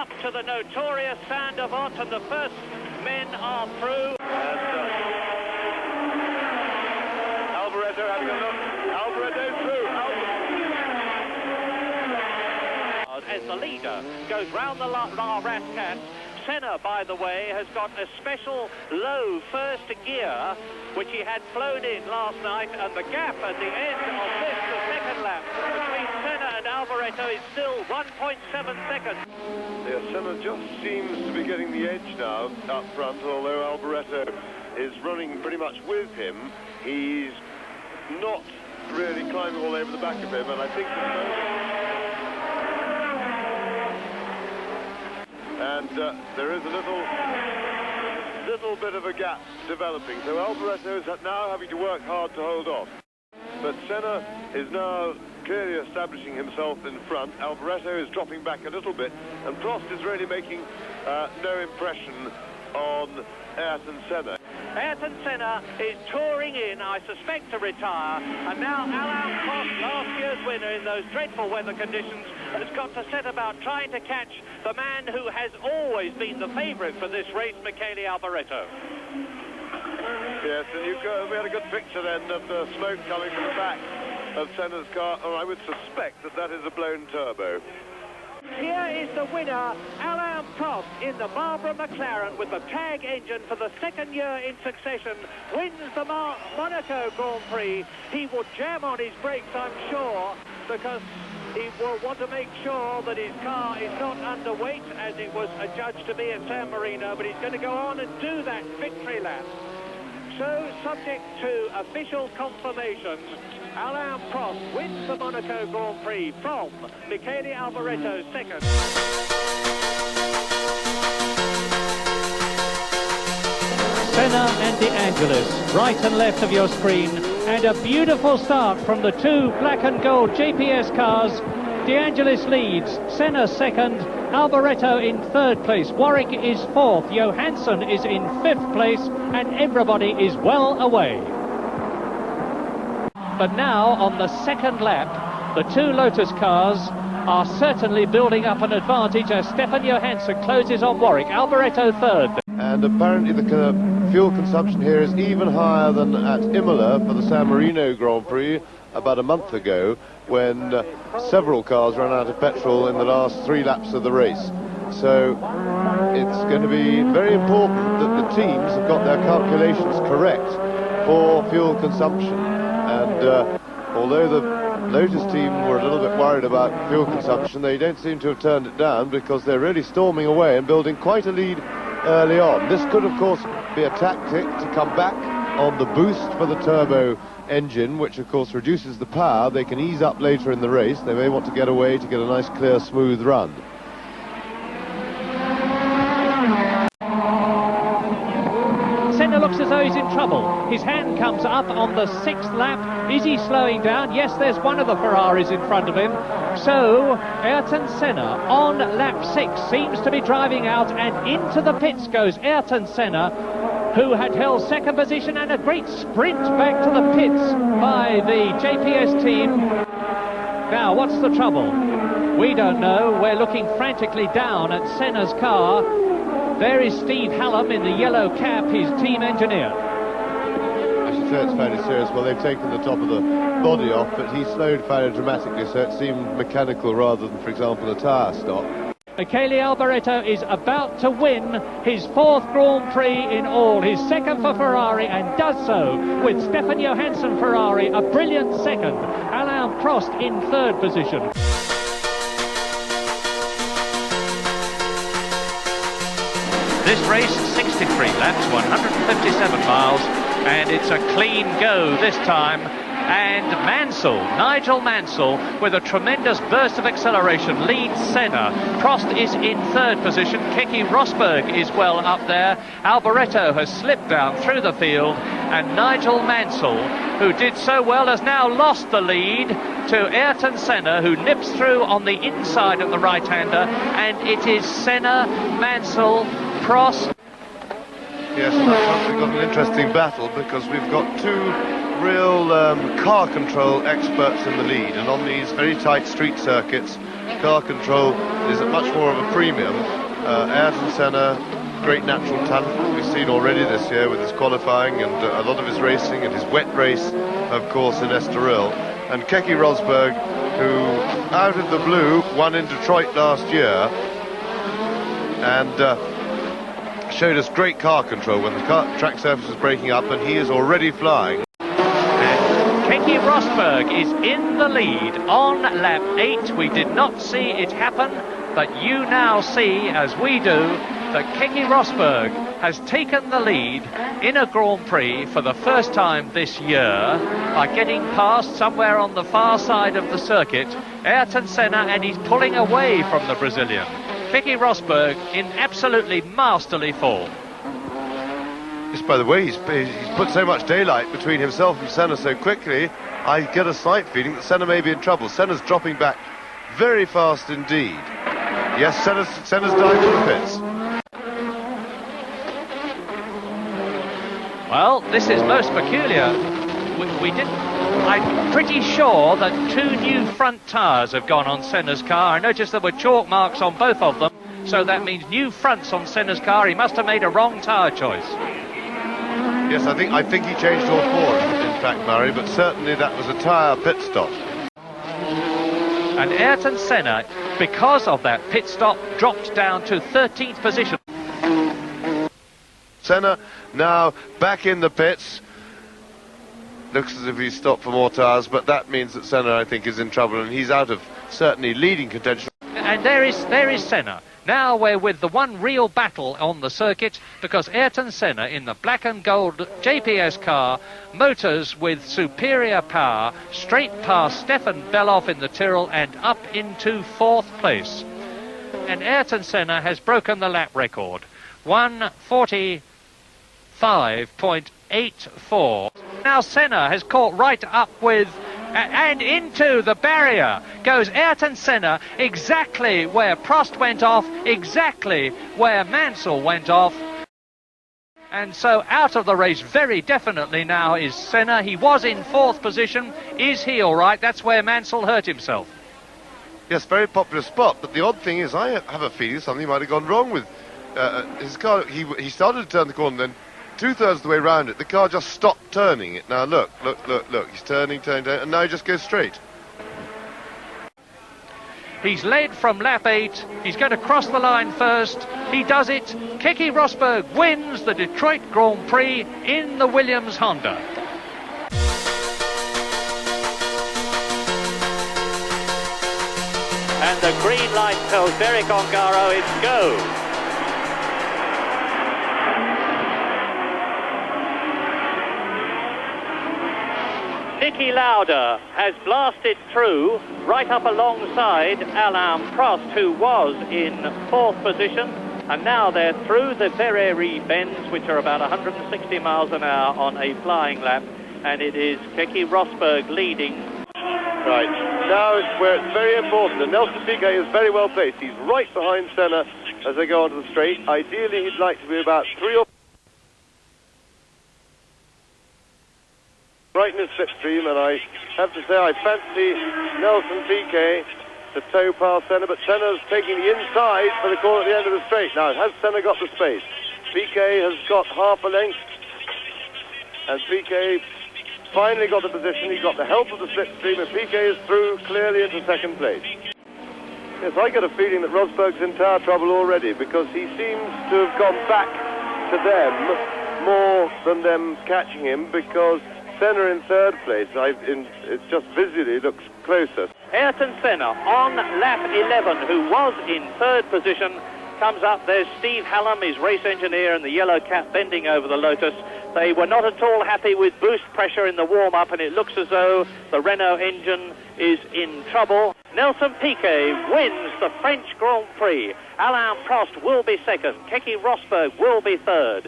up to the notorious Sand of Ott, and the first men are through. Alboreto having a look. Alboreto through. As the leader goes round the Rascat, Senna, by the way, has got a special low first gear, which he had flown in last night, and the gap at the end of this, the second lap, between Senna and Alboreto is still 1.7 seconds. Yeah, Senna just seems to be getting the edge now up front, although Alboreto is running pretty much with him. He's not really climbing all over the back of him, and I think there is a little bit of a gap developing, so Alboreto is now having to work hard to hold off. But Senna is now clearly establishing himself in front. Alboreto is dropping back a little bit, and Prost is really making no impression on Ayrton Senna. Ayrton Senna is touring in, I suspect, to retire, and now Alain Prost, last year's winner in those dreadful weather conditions, has got to set about trying to catch the man who has always been the favourite for this race, Michele Alboreto. Yes, and we had a good picture then of the smoke coming from the back of Senna's car, and I would suspect that is a blown turbo. Here is the winner, Alain Prost, in the Barbara McLaren with the tag engine for the second year in succession, wins the Monaco Grand Prix. He will jam on his brakes, I'm sure, because he will want to make sure that his car is not underweight, as it was adjudged to be at San Marino, but he's going to go on and do that victory lap. So, subject to official confirmation, Alain Prost wins the Monaco Grand Prix from Michele Alboreto second. Senna and De Angelis, right and left of your screen, and a beautiful start from the two black and gold GPS cars. De Angelis leads, Senna second, Alboreto in third place, Warwick is fourth, Johansson is in fifth place, and everybody is well away. But now, on the second lap, the two Lotus cars are certainly building up an advantage as Stefan Johansson closes on Warwick, Alboreto third. And apparently the fuel consumption here is even higher than at Imola for the San Marino Grand Prix about a month ago, when several cars ran out of petrol in the last 3 laps of the race. So it's going to be very important that the teams have got their calculations correct for fuel consumption. And although the Lotus team were a little bit worried about fuel consumption, they don't seem to have turned it down, because they're really storming away and building quite a lead early on. This could, of course, be a tactic to come back on the boost for the turbo engine, which of course reduces the power. They can ease up later in the race. They may want to get away to get a nice, clear, smooth run. Senna looks as though he's in trouble. His hand comes up on the 6th lap. Is he slowing down? Yes, there's one of the Ferraris in front of him. So, Ayrton Senna on lap 6 seems to be driving out, and into the pits goes Ayrton Senna, who had held second position, and a great sprint back to the pits by the JPS team. Now, what's the trouble? We don't know. We're looking frantically down at Senna's car. There is Steve Hallam in the yellow cap, his team engineer. I should say it's fairly serious. Well, they've taken the top of the body off, but he slowed fairly dramatically, so it seemed mechanical rather than, for example, a tyre stop. Michele Alboreto is about to win his 4th Grand Prix in all, his 2nd for Ferrari, and does so with Stefan Johansson Ferrari, a brilliant 2nd. Alain Prost in 3rd position. This race, 63 laps, 157 miles, and it's a clean go this time. And Nigel Mansell, with a tremendous burst of acceleration, leads Senna. Prost is in 3rd position. Keke Rosberg is well up there. Alboreto has slipped down through the field, and Nigel Mansell, who did so well, has now lost the lead to Ayrton Senna, who nips through on the inside of the right-hander, and it is Senna, Mansell, Prost. Yes, we've got an interesting battle, because we've got two real car control experts in the lead, and on these very tight street circuits, car control is at much more of a premium. Ayrton Senna, great natural talent we've seen already this year with his qualifying and a lot of his racing and his wet race, of course, in Estoril. And Keke Rosberg, who out of the blue won in Detroit last year and showed us great car control when the track surface was breaking up, and he is already flying. Keke Rosberg is in the lead on lap 8. We did not see it happen, but you now see, as we do, that Keke Rosberg has taken the lead in a Grand Prix for the first time this year by getting past somewhere on the far side of the circuit Ayrton Senna, and he's pulling away from the Brazilian. Keke Rosberg in absolutely masterly form. Just by the way, he's put so much daylight between himself and Senna so quickly, I get a slight feeling that Senna may be in trouble. Senna's dropping back very fast indeed. Yes, Senna's dived to the pits. Well, this is most peculiar. I'm pretty sure that 2 new front tyres have gone on Senna's car. I noticed there were chalk marks on both of them, so that means new fronts on Senna's car. He must have made a wrong tyre choice. Yes, I think he changed all 4, in fact, Murray, but certainly that was a tyre pit stop. And Ayrton Senna, because of that pit stop, dropped down to 13th position. Senna now back in the pits. Looks as if he's stopped for more tyres, but that means that Senna, I think, is in trouble, and he's out of certainly leading contention. And there is Senna. Now we're with the one real battle on the circuit, because Ayrton Senna in the black and gold JPS car, motors with superior power, straight past Stefan Beloff in the Tyrrell and up into 4th place. And Ayrton Senna has broken the lap record, 1:45.84. Now Senna has caught right up with and into the barrier goes Ayrton Senna, exactly where Prost went off, exactly where Mansell went off. And so out of the race very definitely now is Senna. He was in 4th position. Is he all right? That's where Mansell hurt himself. Yes, very popular spot, but the odd thing is I have a feeling something might have gone wrong with his car. He started to turn the corner, then 2/3 of the way round it, the car just stopped turning it. Now look, he's turning, and now he just goes straight. He's led from lap 8, he's going to cross the line first, he does it. Keke Rosberg wins the Detroit Grand Prix in the Williams Honda. And the green light tells Derek Ongaro it's go. Niki Lauda has blasted through right up alongside Alain Prost, who was in 4th position, and now they're through the Verrerie bends, which are about 160 miles an hour on a flying lap, and it is Keke Rosberg leading. Right, now it's where it's very important, and Nelson Piquet is very well placed. He's right behind Senna as they go onto the straight. Ideally, he'd like to be about 3 or right in his slipstream, and I have to say I fancy Nelson Piquet to tow past Senna, but Senna's taking the inside for the corner at the end of the straight. Now, has Senna got the space? Piquet has got half a length, and Piquet finally got the position. He got the help of the slipstream, and Piquet is through clearly into 2nd place. Yes, I get a feeling that Rosberg's in tyre trouble already, because he seems to have gone back to them more than them catching him, because Senna in 3rd place. It just visually looks closer. Ayrton Senna on lap 11, who was in 3rd position, comes up. There's Steve Hallam, his race engineer, and the yellow cap bending over the Lotus. They were not at all happy with boost pressure in the warm-up, and it looks as though the Renault engine is in trouble. Nelson Piquet wins the French Grand Prix. Alain Prost will be 2nd. Keke Rosberg will be 3rd.